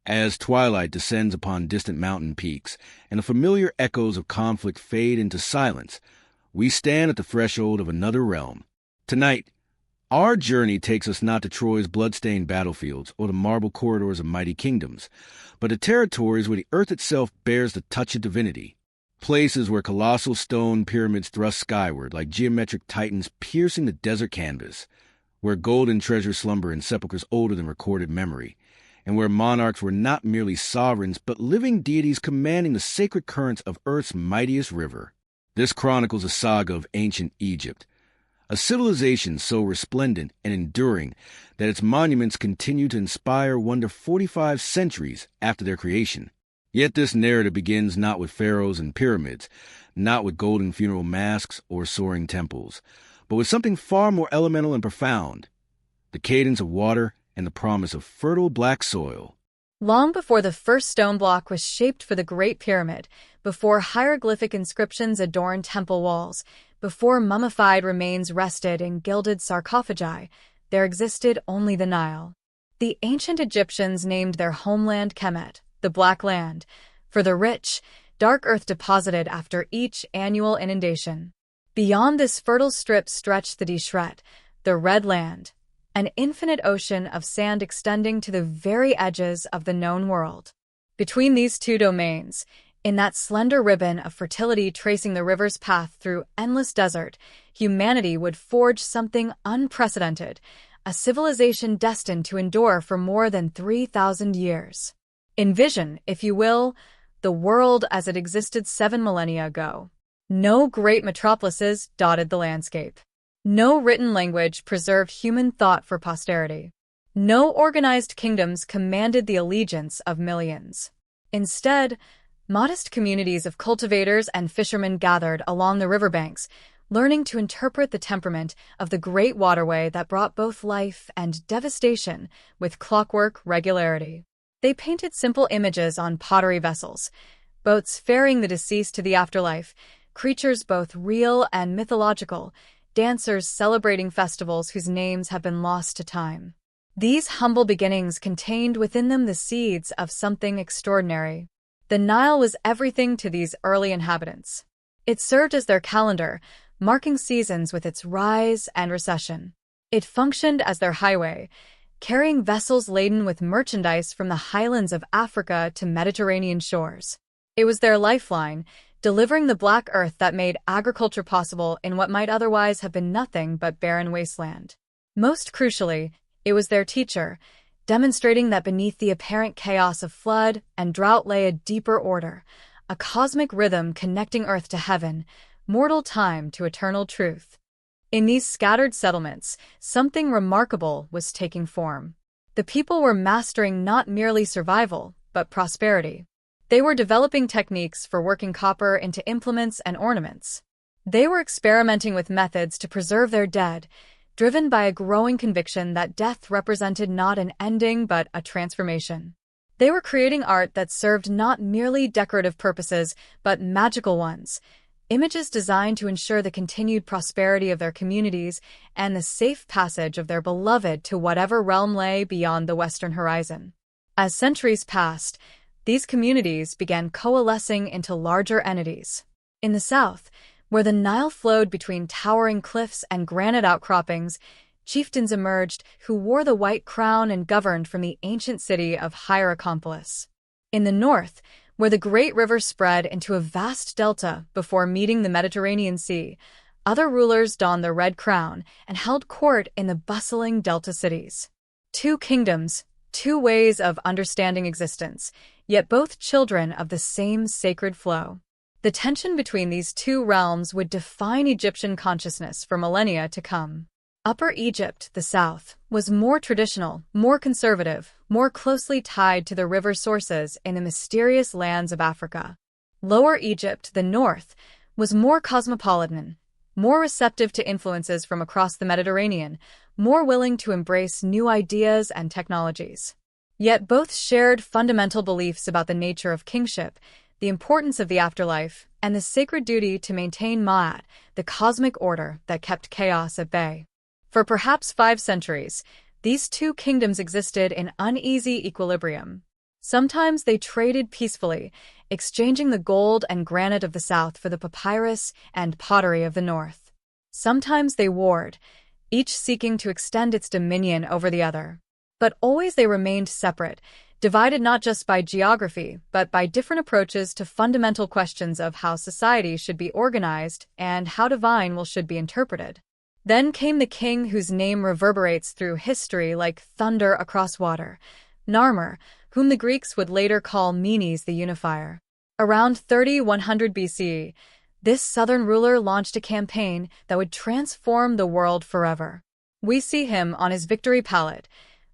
As twilight descends upon distant mountain peaks and the familiar echoes of conflict fade into silence, we stand at the threshold of another realm. Tonight, our journey takes us not to Troy's blood-stained battlefields or the marble corridors of mighty kingdoms, but to territories where the earth itself bears the touch of divinity. Places where colossal stone pyramids thrust skyward like geometric titans piercing the desert canvas, where golden treasures slumber in sepulchres older than recorded memory, and where monarchs were not merely sovereigns but living deities commanding the sacred currents of Earth's mightiest river. This chronicles a saga of ancient Egypt, a civilization so resplendent and enduring that its monuments continue to inspire wonder 45 centuries after their creation. Yet this narrative begins not with pharaohs and pyramids, not with golden funeral masks or soaring temples, but with something far more elemental and profound: the cadence of water and the promise of fertile black soil. Long before the first stone block was shaped for the Great Pyramid, before hieroglyphic inscriptions adorned temple walls, before mummified remains rested in gilded sarcophagi, there existed only the Nile. The ancient Egyptians named their homeland Kemet, the Black Land, for the rich, dark earth deposited after each annual inundation. Beyond this fertile strip stretched the Deshret, the Red Land, an infinite ocean of sand extending to the very edges of the known world. Between these two domains, in that slender ribbon of fertility tracing the river's path through endless desert, humanity would forge something unprecedented, a civilization destined to endure for more than 3,000 years. Envision, if you will, the world as it existed 7 millennia ago. No great metropolises dotted the landscape. No written language preserved human thought for posterity. No organized kingdoms commanded the allegiance of millions. Instead, modest communities of cultivators and fishermen gathered along the riverbanks, learning to interpret the temperament of the great waterway that brought both life and devastation with clockwork regularity. They painted simple images on pottery vessels, boats ferrying the deceased to the afterlife, creatures both real and mythological, dancers celebrating festivals whose names have been lost to time. These humble beginnings contained within them the seeds of something extraordinary. The Nile was everything to these early inhabitants. It served as their calendar, marking seasons with its rise and recession. It functioned as their highway, carrying vessels laden with merchandise from the highlands of Africa to Mediterranean shores. It was their lifeline, delivering the black earth that made agriculture possible in what might otherwise have been nothing but barren wasteland. Most crucially, it was their teacher, demonstrating that beneath the apparent chaos of flood and drought lay a deeper order, a cosmic rhythm connecting earth to heaven, mortal time to eternal truth. In these scattered settlements, something remarkable was taking form. The people were mastering not merely survival, but prosperity. They were developing techniques for working copper into implements and ornaments. They were experimenting with methods to preserve their dead, driven by a growing conviction that death represented not an ending but a transformation. They were creating art that served not merely decorative purposes, but magical ones, images designed to ensure the continued prosperity of their communities and the safe passage of their beloved to whatever realm lay beyond the western horizon. As centuries passed, these communities began coalescing into larger entities. In the south, where the Nile flowed between towering cliffs and granite outcroppings, chieftains emerged who wore the white crown and governed from the ancient city of Hierakonpolis. In the north, where the great river spread into a vast delta before meeting the Mediterranean Sea, other rulers donned the red crown and held court in the bustling delta cities. 2 kingdoms, 2 ways of understanding existence, yet both children of the same sacred flow. The tension between these 2 realms would define Egyptian consciousness for millennia to come. Upper Egypt, the south, was more traditional, more conservative, more closely tied to the river sources in the mysterious lands of Africa. Lower Egypt, the north, was more cosmopolitan, more receptive to influences from across the Mediterranean, more willing to embrace new ideas and technologies. Yet both shared fundamental beliefs about the nature of kingship, the importance of the afterlife, and the sacred duty to maintain Ma'at, the cosmic order that kept chaos at bay. For perhaps 5 centuries, these 2 kingdoms existed in uneasy equilibrium. Sometimes they traded peacefully, exchanging the gold and granite of the south for the papyrus and pottery of the north. Sometimes they warred, each seeking to extend its dominion over the other. But always they remained separate, divided not just by geography, but by different approaches to fundamental questions of how society should be organized and how divine will should be interpreted. Then came the king whose name reverberates through history like thunder across water, Narmer, whom the Greeks would later call Menes the Unifier. Around 3100 BCE, this southern ruler launched a campaign that would transform the world forever. We see him on his victory pallet,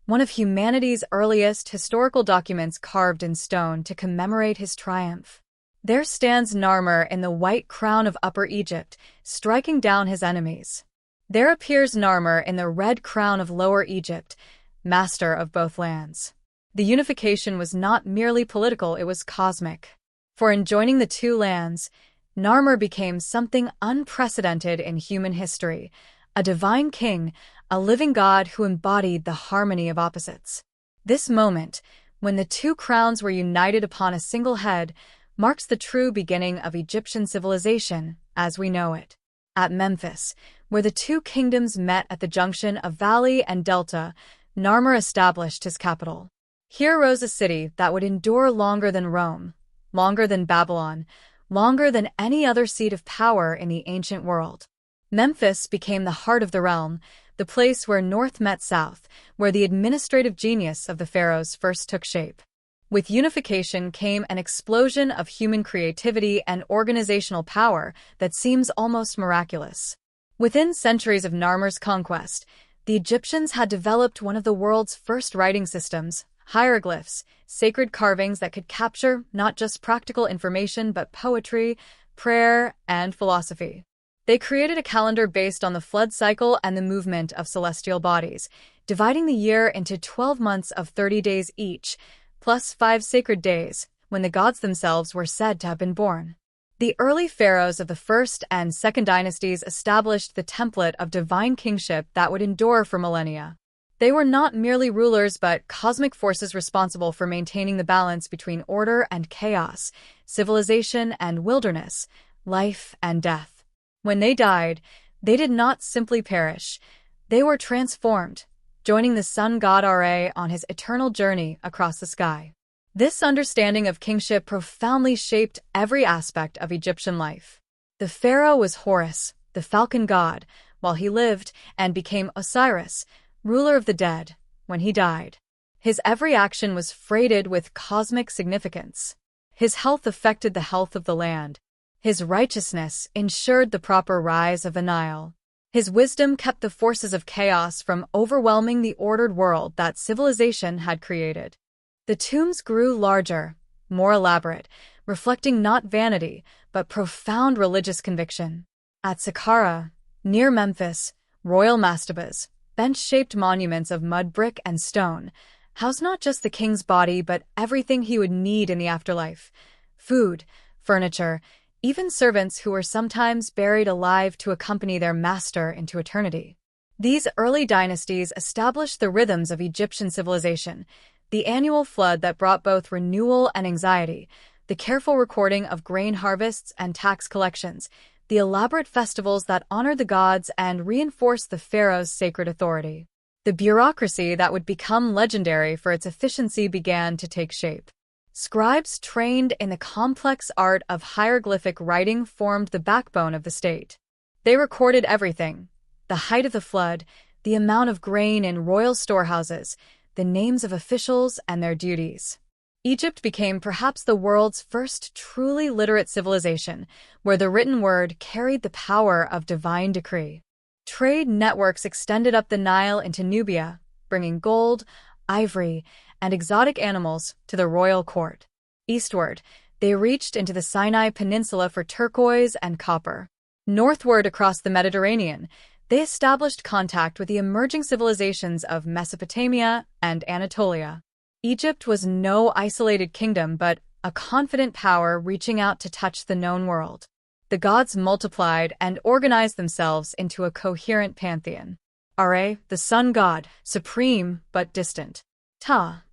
one of humanity's earliest historical documents carved in stone to commemorate his triumph. There stands Narmer in the white crown of Upper Egypt, striking down his enemies. There appears Narmer in the red crown of Lower Egypt, master of both lands. The unification was not merely political, it was cosmic. For in joining the two lands, Narmer became something unprecedented in human history, a divine king, a living god who embodied the harmony of opposites. This moment, when the two crowns were united upon a single head, marks the true beginning of Egyptian civilization as we know it. At Memphis, where the two kingdoms met at the junction of valley and delta, Narmer established his capital. Here rose a city that would endure longer than Rome, longer than Babylon, longer than any other seat of power in the ancient world. Memphis became the heart of the realm, the place where north met south, where the administrative genius of the pharaohs first took shape. With unification came an explosion of human creativity and organizational power that seems almost miraculous. Within centuries of Narmer's conquest, the Egyptians had developed one of the world's first writing systems, hieroglyphs, sacred carvings that could capture not just practical information but poetry, prayer, and philosophy. They created a calendar based on the flood cycle and the movement of celestial bodies, dividing the year into 12 months of 30 days each, plus 5 sacred days, when the gods themselves were said to have been born. The early pharaohs of the first and second dynasties established the template of divine kingship that would endure for millennia. They were not merely rulers but cosmic forces responsible for maintaining the balance between order and chaos, civilization and wilderness, life and death. When they died, they did not simply perish. They were transformed, joining the sun god Ra on his eternal journey across the sky. This understanding of kingship profoundly shaped every aspect of Egyptian life. The pharaoh was Horus, the falcon god, while he lived, and became Osiris, ruler of the dead, when he died. His every action was freighted with cosmic significance. His health affected the health of the land. His righteousness ensured the proper rise of the Nile. His wisdom kept the forces of chaos from overwhelming the ordered world that civilization had created. The tombs grew larger, more elaborate, reflecting not vanity, but profound religious conviction. At Saqqara, near Memphis, royal mastabas, bench-shaped monuments of mud, brick, and stone, housed not just the king's body but everything he would need in the afterlife: food, furniture, even servants who were sometimes buried alive to accompany their master into eternity. These early dynasties established the rhythms of Egyptian civilization: the annual flood that brought both renewal and anxiety, the careful recording of grain harvests and tax collections, the elaborate festivals that honored the gods and reinforced the pharaoh's sacred authority. The bureaucracy that would become legendary for its efficiency began to take shape. Scribes trained in the complex art of hieroglyphic writing formed the backbone of the state. They recorded everything: the height of the flood, the amount of grain in royal storehouses, the names of officials and their duties. Egypt became perhaps the world's first truly literate civilization, where the written word carried the power of divine decree. Trade networks extended up the Nile into Nubia, bringing gold, ivory, and exotic animals to the royal court. Eastward, they reached into the Sinai Peninsula for turquoise and copper. Northward across the Mediterranean, they established contact with the emerging civilizations of Mesopotamia and Anatolia. Egypt was no isolated kingdom but a confident power reaching out to touch the known world. The gods multiplied and organized themselves into a coherent pantheon. Ra, the sun god, supreme but distant. Ta,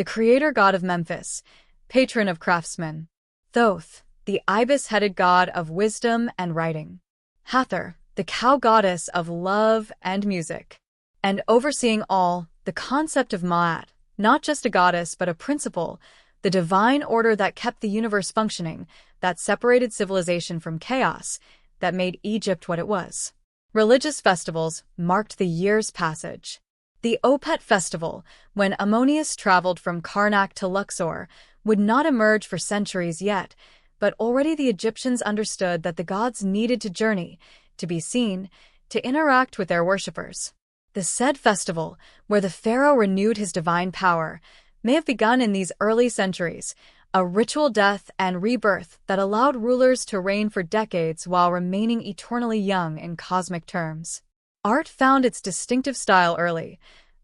the creator god of Memphis, patron of craftsmen. Thoth, the ibis-headed god of wisdom and writing. Hathor, the cow goddess of love and music. And overseeing all, the concept of Ma'at, not just a goddess but a principle, the divine order that kept the universe functioning, that separated civilization from chaos, that made Egypt what it was. Religious festivals marked the year's passage. The Opet festival, when Ammonius traveled from Karnak to Luxor, would not emerge for centuries yet, but already the Egyptians understood that the gods needed to journey, to be seen, to interact with their worshippers. The said festival, where the pharaoh renewed his divine power, may have begun in these early centuries, a ritual death and rebirth that allowed rulers to reign for decades while remaining eternally young in cosmic terms. Art found its distinctive style early,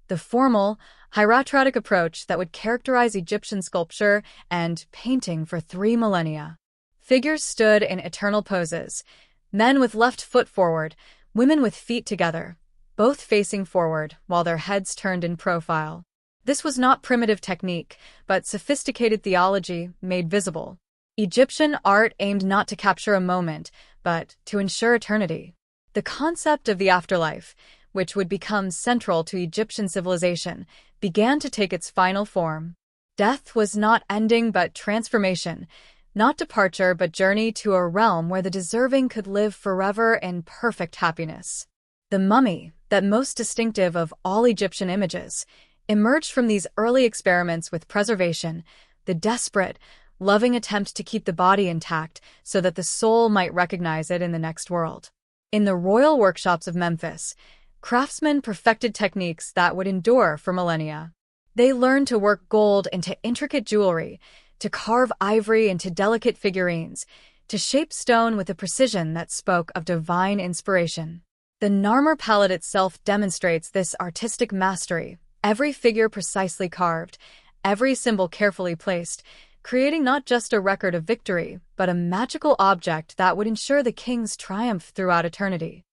the formal, hieratic approach that would characterize Egyptian sculpture and painting for 3 millennia. Figures stood in eternal poses, men with left foot forward, women with feet together, both facing forward while their heads turned in profile. This was not primitive technique, but sophisticated theology made visible. Egyptian art aimed not to capture a moment, but to ensure eternity. The concept of the afterlife, which would become central to Egyptian civilization, began to take its final form. Death was not ending but transformation, not departure but journey to a realm where the deserving could live forever in perfect happiness. The mummy, that most distinctive of all Egyptian images, emerged from these early experiments with preservation, the desperate, loving attempt to keep the body intact so that the soul might recognize it in the next world. In the royal workshops of Memphis, craftsmen perfected techniques that would endure for millennia. They learned to work gold into intricate jewelry, to carve ivory into delicate figurines, to shape stone with a precision that spoke of divine inspiration. The Narmer palette itself demonstrates this artistic mastery, every figure precisely carved, every symbol carefully placed, creating not just a record of victory, but a magical object that would ensure the king's triumph throughout eternity.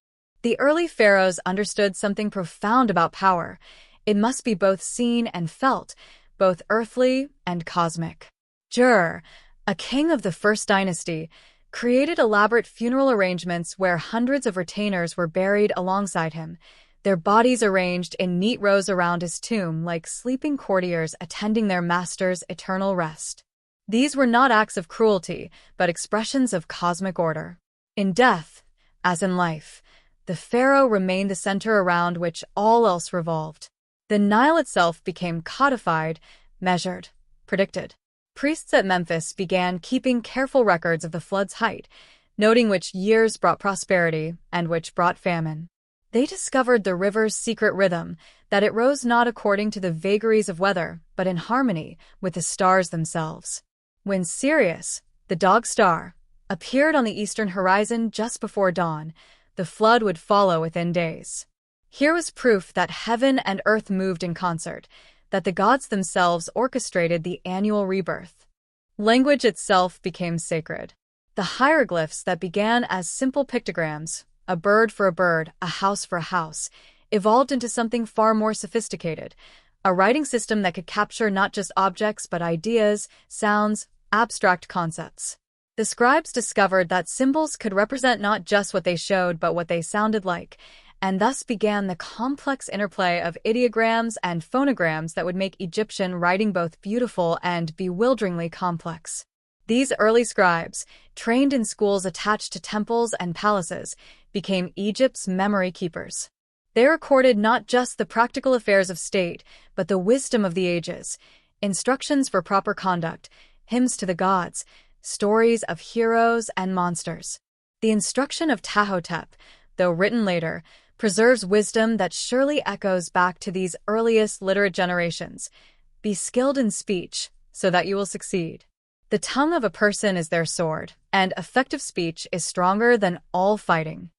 The early pharaohs understood something profound about power. It must be both seen and felt, both earthly and cosmic. Jur, a king of the first dynasty, created elaborate funeral arrangements where hundreds of retainers were buried alongside him, their bodies arranged in neat rows around his tomb like sleeping courtiers attending their master's eternal rest. These were not acts of cruelty, but expressions of cosmic order. In death, as in life, the pharaoh remained the center around which all else revolved. The Nile itself became codified, measured, predicted. Priests at Memphis began keeping careful records of the flood's height, noting which years brought prosperity and which brought famine. They discovered the river's secret rhythm, that it rose not according to the vagaries of weather, but in harmony with the stars themselves. When Sirius, the dog star, appeared on the eastern horizon just before dawn, the flood would follow within days. Here was proof that heaven and earth moved in concert, that the gods themselves orchestrated the annual rebirth. Language itself became sacred. The hieroglyphs that began as simple pictograms, a bird for a bird, a house for a house, evolved into something far more sophisticated, a writing system that could capture not just objects but ideas, sounds, abstract concepts. The scribes discovered that symbols could represent not just what they showed but what they sounded like, and thus began the complex interplay of ideograms and phonograms that would make Egyptian writing both beautiful and bewilderingly complex. These early scribes, trained in schools attached to temples and palaces, became Egypt's memory keepers. They recorded not just the practical affairs of state, but the wisdom of the ages, instructions for proper conduct, hymns to the gods, stories of heroes and monsters. The instruction of Tahotep, though written later, preserves wisdom that surely echoes back to these earliest literate generations. Be skilled in speech, so that you will succeed. The tongue of a person is their sword, and effective speech is stronger than all fighting.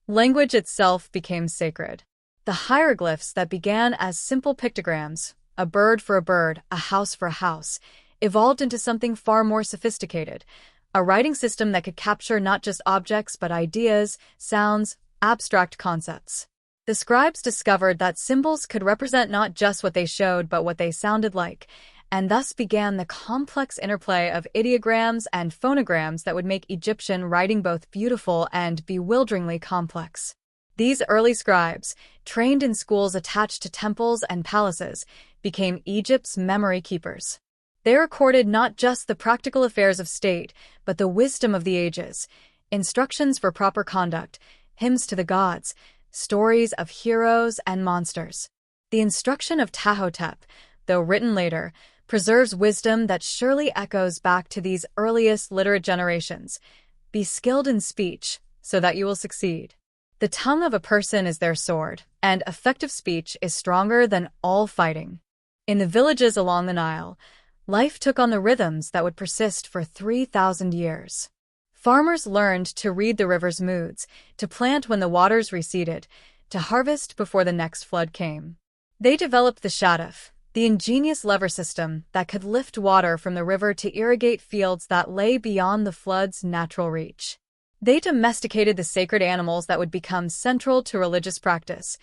Language itself became sacred. The hieroglyphs that began as simple pictograms, a bird for a bird, a house for a house, evolved into something far more sophisticated, a writing system that could capture not just objects but ideas, sounds, abstract concepts. The scribes discovered that symbols could represent not just what they showed but what they sounded like, and thus began the complex interplay of ideograms and phonograms that would make Egyptian writing both beautiful and bewilderingly complex. These early scribes, trained in schools attached to temples and palaces, became Egypt's memory keepers. They recorded not just the practical affairs of state, but the wisdom of the ages, instructions for proper conduct, hymns to the gods, stories of heroes and monsters. The instruction of Tahotep, though written later, preserves wisdom that surely echoes back to these earliest literate generations. Be skilled in speech, so that you will succeed. The tongue of a person is their sword, and effective speech is stronger than all fighting. In the villages along the Nile, life took on the rhythms that would persist for 3,000 years. Farmers learned to read the river's moods, to plant when the waters receded, to harvest before the next flood came. They developed the shaduf, the ingenious lever system that could lift water from the river to irrigate fields that lay beyond the flood's natural reach. They domesticated the sacred animals that would become central to religious practice: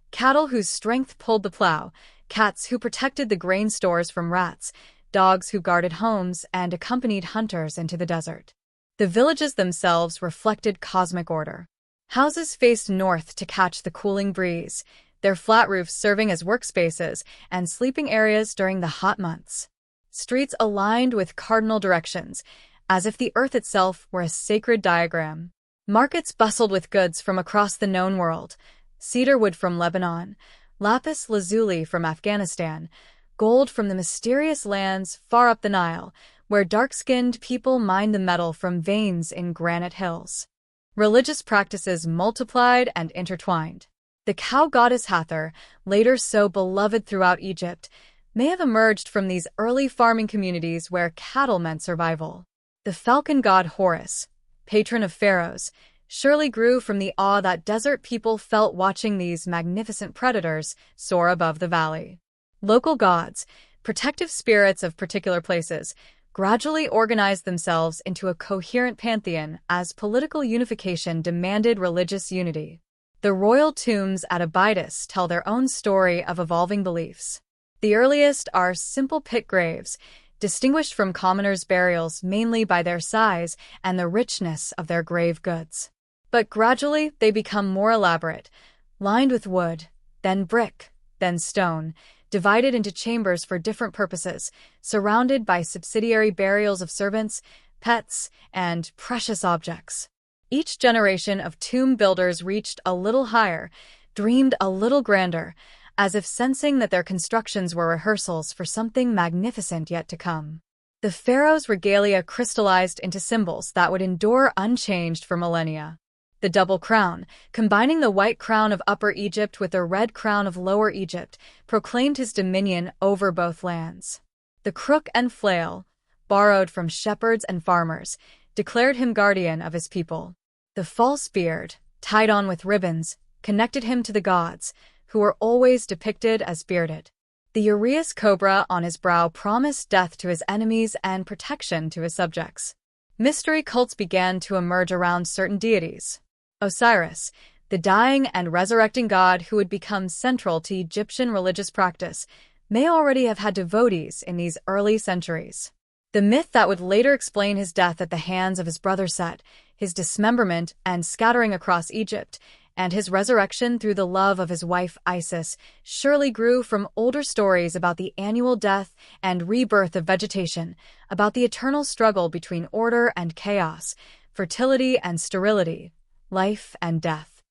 cattle whose strength pulled the plow, cats who protected the grain stores from rats, dogs who guarded homes and accompanied hunters into the desert. The villages themselves reflected cosmic order. Houses faced north to catch the cooling breeze, their flat roofs serving as workspaces and sleeping areas during the hot months. Streets aligned with cardinal directions, as if the earth itself were a sacred diagram. Markets bustled with goods from across the known world: cedar wood from Lebanon, lapis lazuli from Afghanistan, gold from the mysterious lands far up the Nile, where dark-skinned people mined the metal from veins in granite hills. Religious practices multiplied and intertwined. The cow goddess Hathor, later so beloved throughout Egypt, may have emerged from these early farming communities where cattle meant survival. The falcon god Horus, patron of pharaohs, surely grew from the awe that desert people felt watching these magnificent predators soar above the valley. Local gods, protective spirits of particular places, gradually organized themselves into a coherent pantheon as political unification demanded religious unity. The royal tombs at Abydos tell their own story of evolving beliefs. The earliest are simple pit graves, distinguished from commoners' burials mainly by their size and the richness of their grave goods. But gradually they become more elaborate, lined with wood, then brick, then stone, divided into chambers for different purposes, surrounded by subsidiary burials of servants, pets, and precious objects. Each generation of tomb builders reached a little higher, dreamed a little grander, as if sensing that their constructions were rehearsals for something magnificent yet to come. The pharaoh's regalia crystallized into symbols that would endure unchanged for millennia. The double crown, combining the white crown of Upper Egypt with the red crown of Lower Egypt, proclaimed his dominion over both lands. The crook and flail, borrowed from shepherds and farmers, declared him guardian of his people. The false beard, tied on with ribbons, connected him to the gods, who were always depicted as bearded. The uraeus cobra on his brow promised death to his enemies and protection to his subjects. Mystery cults began to emerge around certain deities. Osiris, the dying and resurrecting god who would become central to Egyptian religious practice, may already have had devotees in these early centuries. The myth that would later explain his death at the hands of his brother Set, his dismemberment and scattering across Egypt, and his resurrection through the love of his wife Isis, surely grew from older stories about the annual death and rebirth of vegetation, about the eternal struggle between order and chaos, fertility and sterility, life and death.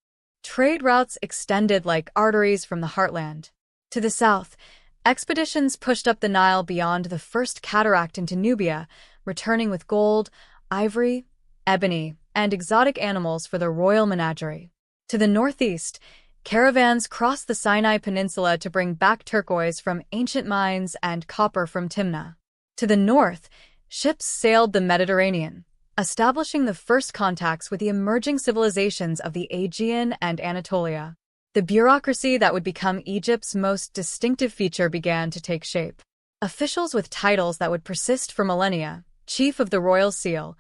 Trade routes extended like arteries from the heartland. To the south, expeditions pushed up the Nile beyond the first cataract into Nubia, returning with gold, ivory, ebony, and exotic animals for the royal menagerie. To the northeast, caravans crossed the Sinai Peninsula to bring back turquoise from ancient mines and copper from Timna. To the north, ships sailed the Mediterranean, establishing the first contacts with the emerging civilizations of the Aegean and Anatolia. The bureaucracy that would become Egypt's most distinctive feature began to take shape. Officials with titles that would persist for millennia: Chief of the Royal Seal,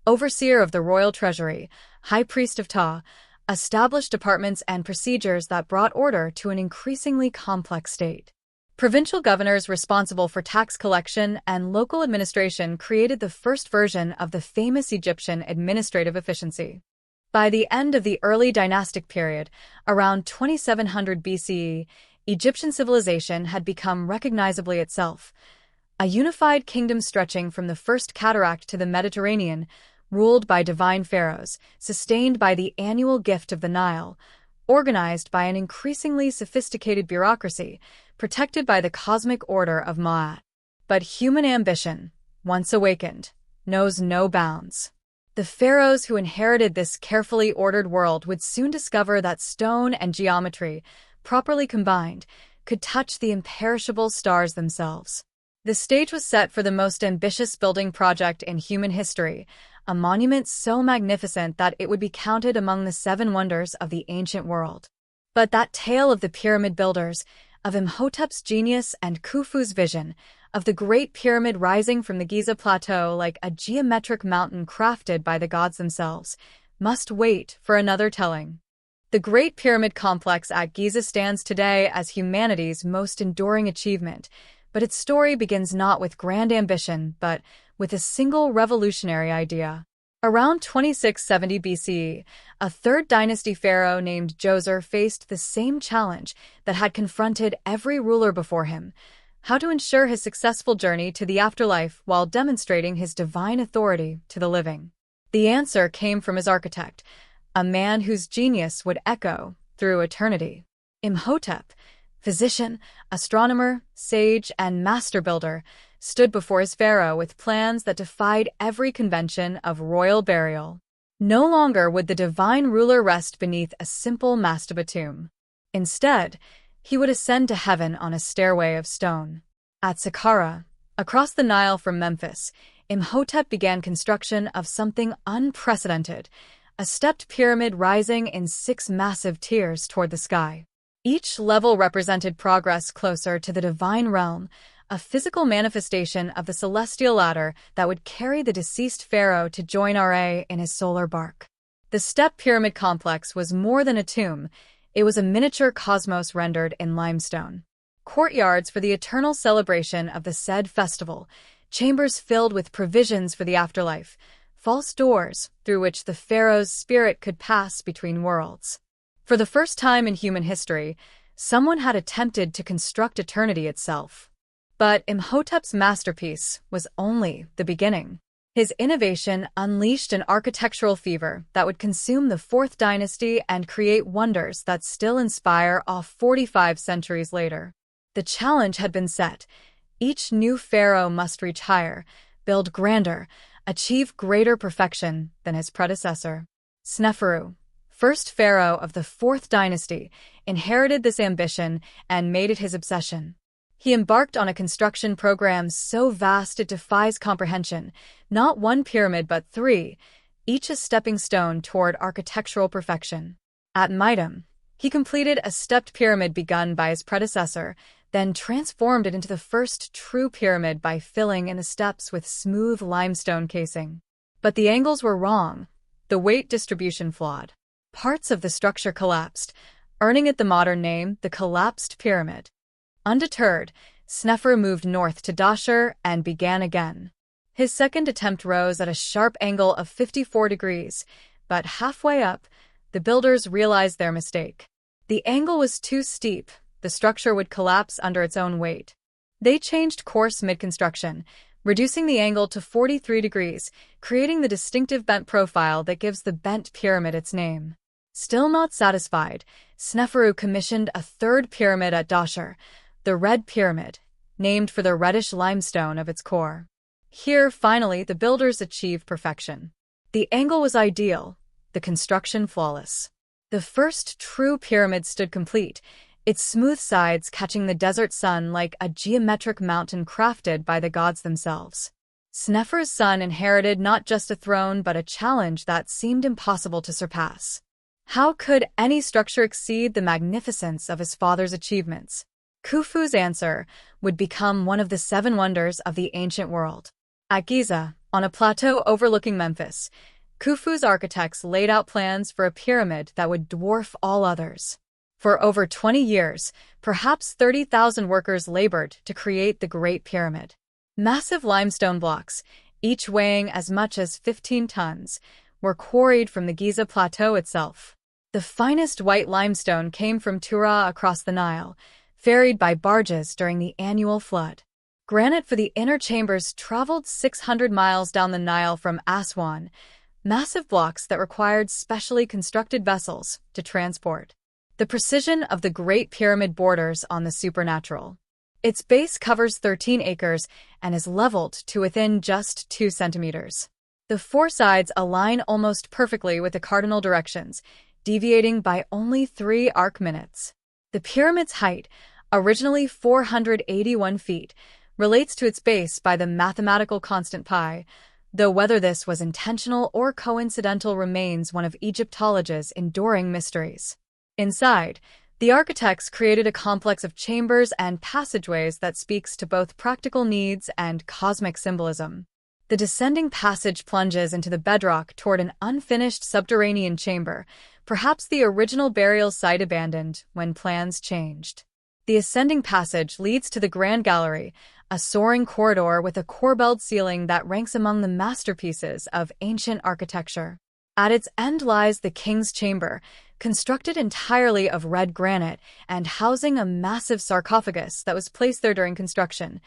Overseer of the Royal Treasury, High Priest of Ptah, established departments and procedures that brought order to an increasingly complex state. Provincial governors responsible for tax collection and local administration created the first version of the famous Egyptian administrative efficiency. By the end of the early dynastic period, around 2700 BCE, Egyptian civilization had become recognizably itself, a unified kingdom stretching from the First Cataract to the Mediterranean, ruled by divine pharaohs, sustained by the annual gift of the Nile, organized by an increasingly sophisticated bureaucracy, protected by the cosmic order of Ma'at. But human ambition, once awakened, knows no bounds. The pharaohs who inherited this carefully ordered world would soon discover that stone and geometry, properly combined, could touch the imperishable stars themselves. The stage was set for the most ambitious building project in human history, a monument so magnificent that it would be counted among the seven wonders of the ancient world. But that tale of the pyramid builders, of Imhotep's genius and Khufu's vision, of the Great Pyramid rising from the Giza Plateau like a geometric mountain crafted by the gods themselves, must wait for another telling. The Great Pyramid complex at Giza stands today as humanity's most enduring achievement, but its story begins not with grand ambition, but with a single revolutionary idea. Around 2670 BCE, a third dynasty pharaoh named Djoser faced the same challenge that had confronted every ruler before him: how to ensure his successful journey to the afterlife while demonstrating his divine authority to the living. The answer came from his architect, a man whose genius would echo through eternity. Imhotep, physician, astronomer, sage, and master builder, stood before his pharaoh with plans that defied every convention of royal burial. No longer would the divine ruler rest beneath a simple mastaba tomb. Instead, he would ascend to heaven on a stairway of stone. At Saqqara, across the Nile from Memphis, Imhotep began construction of something unprecedented, a stepped pyramid rising in 6 massive tiers toward the sky. Each level represented progress closer to the divine realm, a physical manifestation of the celestial ladder that would carry the deceased pharaoh to join Ra in his solar bark. The step pyramid complex was more than a tomb. It was a miniature cosmos rendered in limestone. Courtyards for the eternal celebration of the said festival, chambers filled with provisions for the afterlife, false doors through which the pharaoh's spirit could pass between worlds. For the first time in human history, someone had attempted to construct eternity itself. But Imhotep's masterpiece was only the beginning. His innovation unleashed an architectural fever that would consume the Fourth Dynasty and create wonders that still inspire awe 45 centuries later. The challenge had been set. Each new pharaoh must reach higher, build grander, achieve greater perfection than his predecessor. Sneferu, first pharaoh of the Fourth Dynasty, inherited this ambition and made it his obsession. He embarked on a construction program so vast it defies comprehension, not 1 pyramid but 3, each a stepping stone toward architectural perfection. At Mitam, he completed a stepped pyramid begun by his predecessor, then transformed it into the first true pyramid by filling in the steps with smooth limestone casing. But the angles were wrong, the weight distribution flawed. Parts of the structure collapsed, earning it the modern name, the collapsed pyramid. Undeterred, Sneferu moved north to Dashur and began again. His second attempt rose at a sharp angle of 54 degrees, but halfway up, the builders realized their mistake. The angle was too steep, the structure would collapse under its own weight. They changed course mid-construction, reducing the angle to 43 degrees, creating the distinctive bent profile that gives the bent pyramid its name. Still not satisfied, Sneferu commissioned a third pyramid at Dashur, the Red Pyramid, named for the reddish limestone of its core. Here, finally, the builders achieved perfection. The angle was ideal, the construction flawless. The first true pyramid stood complete, its smooth sides catching the desert sun like a geometric mountain crafted by the gods themselves. Sneferu's son inherited not just a throne but a challenge that seemed impossible to surpass. How could any structure exceed the magnificence of his father's achievements? Khufu's answer would become one of the 7 wonders of the ancient world. At Giza, on a plateau overlooking Memphis, Khufu's architects laid out plans for a pyramid that would dwarf all others. For over 20 years, perhaps 30,000 workers labored to create the Great Pyramid. Massive limestone blocks, each weighing as much as 15 tons, were quarried from the Giza Plateau itself. The finest white limestone came from Tura across the Nile, ferried by barges during the annual flood. Granite for the inner chambers traveled 600 miles down the Nile from Aswan, massive blocks that required specially constructed vessels to transport. The precision of the Great Pyramid borders on the supernatural. Its base covers 13 acres and is leveled to within just 2 centimeters. The four sides align almost perfectly with the cardinal directions, deviating by only 3 arc minutes. The pyramid's height, originally 481 feet, relates to its base by the mathematical constant pi, though whether this was intentional or coincidental remains one of Egyptology's enduring mysteries. Inside, the architects created a complex of chambers and passageways that speaks to both practical needs and cosmic symbolism. The descending passage plunges into the bedrock toward an unfinished subterranean chamber, perhaps the original burial site abandoned when plans changed. The ascending passage leads to the Grand Gallery, a soaring corridor with a corbelled ceiling that ranks among the masterpieces of ancient architecture. At its end lies the King's Chamber, constructed entirely of red granite and housing a massive sarcophagus that was placed there during construction,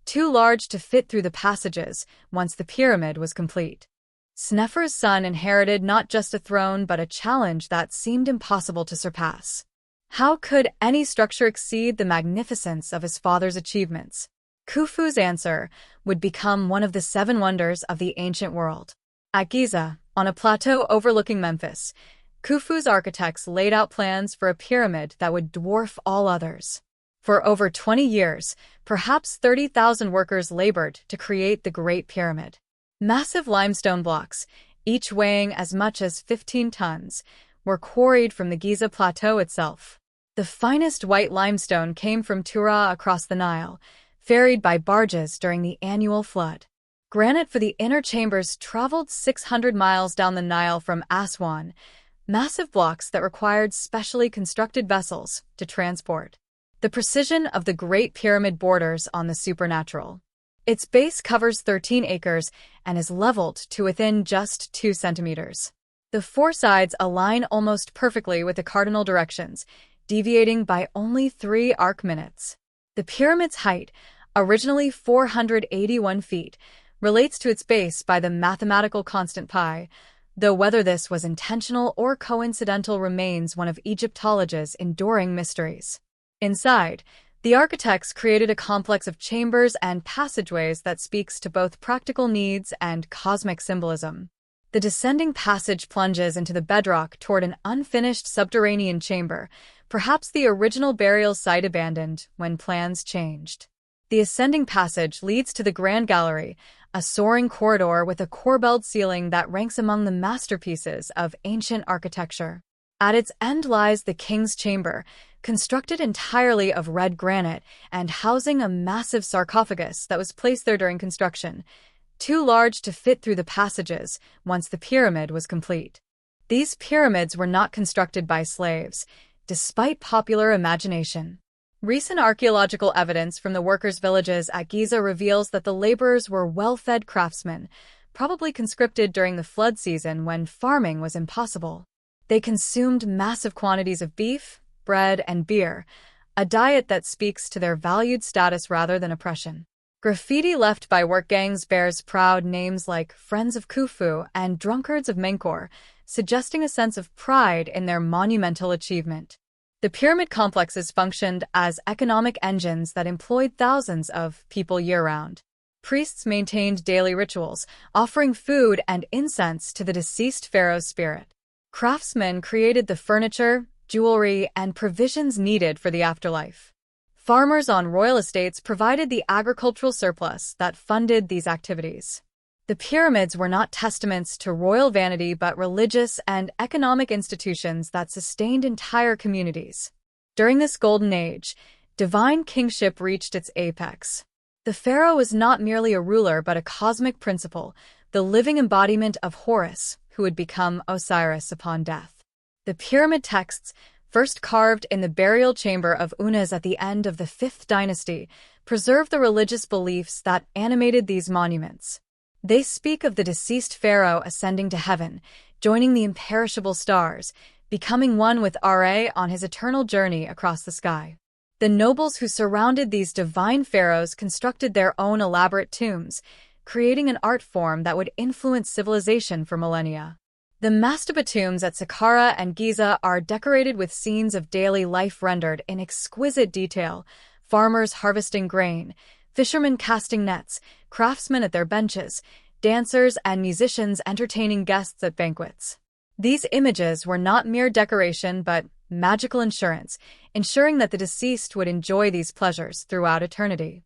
too large to fit through the passages once the pyramid was complete. Snefer's son inherited not just a throne but a challenge that seemed impossible to surpass. How could any structure exceed the magnificence of his father's achievements? Khufu's answer would become one of the 7 wonders of the ancient world. At Giza, on a plateau overlooking Memphis, Khufu's architects laid out plans for a pyramid that would dwarf all others. For over 20 years, perhaps 30,000 workers labored to create the Great Pyramid. Massive limestone blocks, each weighing as much as 15 tons, were quarried from the Giza Plateau itself. The finest white limestone came from Tura across the Nile, ferried by barges during the annual flood. Granite for the inner chambers traveled 600 miles down the Nile from Aswan, massive blocks that required specially constructed vessels to transport. The precision of the Great Pyramid borders on the supernatural. Its base covers 13 acres and is leveled to within just 2 centimeters. The 4 sides align almost perfectly with the cardinal directions, deviating by only 3 arc minutes. The pyramid's height, originally 481 feet, relates to its base by the mathematical constant pi, though whether this was intentional or coincidental remains one of Egyptology's enduring mysteries. Inside, the architects created a complex of chambers and passageways that speaks to both practical needs and cosmic symbolism. The descending passage plunges into the bedrock toward an unfinished subterranean chamber, perhaps the original burial site abandoned when plans changed. The ascending passage leads to the Grand Gallery, a soaring corridor with a corbelled ceiling that ranks among the masterpieces of ancient architecture. At its end lies the King's Chamber, constructed entirely of red granite and housing a massive sarcophagus that was placed there during construction, too large to fit through the passages once the pyramid was complete. These pyramids were not constructed by slaves, despite popular imagination. Recent archaeological evidence from the workers' villages at Giza reveals that the laborers were well-fed craftsmen, probably conscripted during the flood season when farming was impossible. They consumed massive quantities of beef, bread, and beer, a diet that speaks to their valued status rather than oppression. Graffiti left by work gangs bears proud names like Friends of Khufu and Drunkards of Menkaure, suggesting a sense of pride in their monumental achievement. The pyramid complexes functioned as economic engines that employed thousands of people year-round. Priests maintained daily rituals, offering food and incense to the deceased pharaoh's spirit. Craftsmen created the furniture, jewelry, and provisions needed for the afterlife. Farmers on royal estates provided the agricultural surplus that funded these activities. The pyramids were not testaments to royal vanity but religious and economic institutions that sustained entire communities. During this golden age, divine kingship reached its apex. The pharaoh was not merely a ruler but a cosmic principle, the living embodiment of Horus, who would become Osiris upon death. The pyramid texts, first carved in the burial chamber of Unas at the end of the 5th dynasty, preserve the religious beliefs that animated these monuments. They speak of the deceased pharaoh ascending to heaven, joining the imperishable stars, becoming one with Ra on his eternal journey across the sky. The nobles who surrounded these divine pharaohs constructed their own elaborate tombs, creating an art form that would influence civilization for millennia. The mastaba tombs at Saqqara and Giza are decorated with scenes of daily life rendered in exquisite detail: farmers harvesting grain, fishermen casting nets, craftsmen at their benches, dancers and musicians entertaining guests at banquets. These images were not mere decoration but magical insurance, ensuring that the deceased would enjoy these pleasures throughout eternity.